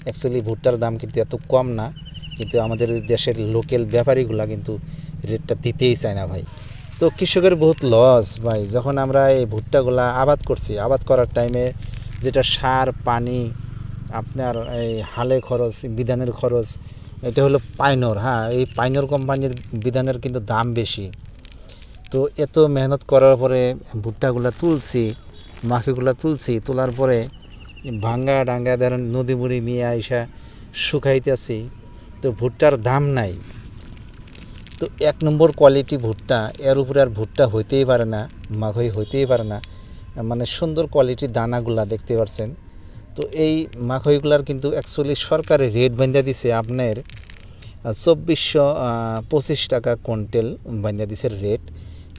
Actually ভুট্টার দাম কিন্তু এত কম না, কিন্তু আমাদের দেশের লোকাল ব্যাপারীগুলা কিন্তু রেটটা দিতেই চায় না ভাই। তো কৃষকের বহুত লস ভাই। যখন আমরা এই ভুট্টাগুলা আবাদ করছি, আবাদ করার টাইমে যেটা সার পানি আপনার এই হালে খরচ, বিধানের খরচ, এটা হলো পাইনর। হ্যাঁ, এই পাইনর কোম্পানির বিধানের কিন্তু দাম বেশি। তো এত মেহনত করার পরে ভুট্টাগুলা তুলছি, মাখিগুলা তুলছি, তোলার পরে ভাঙ্গা ডাঙ্গা ধরেন নদী মুড়ি নিয়ে আইসা শুকাইতেছি, তো ভুট্টার দাম নাই। তো 1 নম্বর কোয়ালিটি ভুট্টা, এর উপরে আর ভুট্টা হইতেই পারে না, মাখই হইতেই পারে না। মানে সুন্দর কোয়ালিটির দানাগুলা দেখতে পাচ্ছেন। তো এই মাখইগুলার কিন্তু অ্যাকচুয়ালি সরকারের রেট বান্ধা দিছে আপনার 2425 টাকা কুইন্টাল বান্ধা দিছে রেট।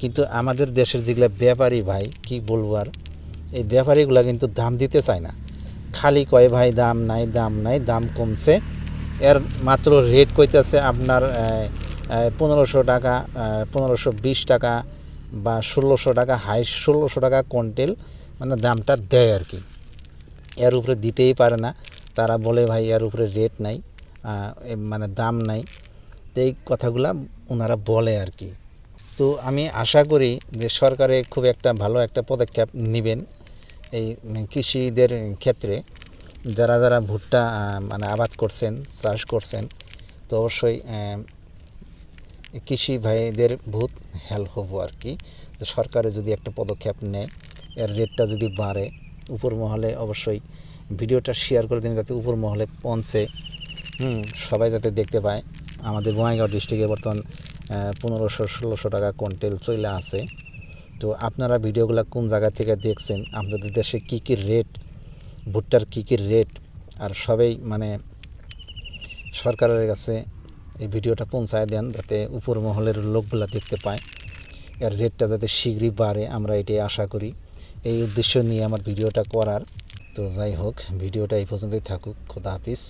কিন্তু আমাদের দেশের যেগুলা ব্যাপারী ভাই, কি বলবো আর, এই ব্যাপারীগুলা কিন্তু দাম দিতে চায় না, খালি কয় ভাই দাম নাই, দাম নাই, দাম কমছে। এর মাত্র রেট কইতেছে আপনার 1500 টাকা, 1520 টাকা বা 1600 টাকা, হাই 1600 টাকা কুইন্টাল মানে দামটা দেয় আর কি। এর উপরে দিতেই পারে না, তারা বলে ভাই এর উপরে রেট নাই, মানে দাম নাই। তো এই কথাগুলা ওনারা বলে আর কি। তো আমি আশা করি যে সরকারে খুব একটা ভালো একটা পদক্ষেপ নেবেন এই কৃষিদের ক্ষেত্রে। যারা যারা ভুট্টা মানে আবাদ করছেন, চাষ করছেন, তো অবশ্যই কৃষি ভাইদের বহুত হেল্প হবো আর কি। তো সরকারে যদি একটা পদক্ষেপ নেয়, এর রেটটা যদি বাড়ে উপর মহলে, অবশ্যই ভিডিওটা শেয়ার করে দিন যাতে উপর মহলে পৌঁছে, সবাই যাতে দেখতে পায়। আমাদের বঙ্গাইগাঁও ডিস্ট্রিক্টে বর্তমান 1500-1600 টাকা কুইন্টাল চলে আছে। তো আপনারা ভিডিওগুলো কোন জায়গা থেকে দেখছেন, আপনাদের দেশে কী কী রেট, ভুট্টার কী কী রেট, আর সবাই মানে সরকারের কাছে এই ভিডিওটা পৌঁছায় দেন যাতে উপর মহলের লোকগুলা দেখতে পায়, এর রেটটা যাতে শীঘ্রই বাড়ে, আমরা এটাই আশা করি। এই উদ্দেশ্য নিয়ে আমার ভিডিওটা করার। তো যাই হোক, ভিডিওটা এই পর্যন্তই থাকুক। খোদা হাফিজ।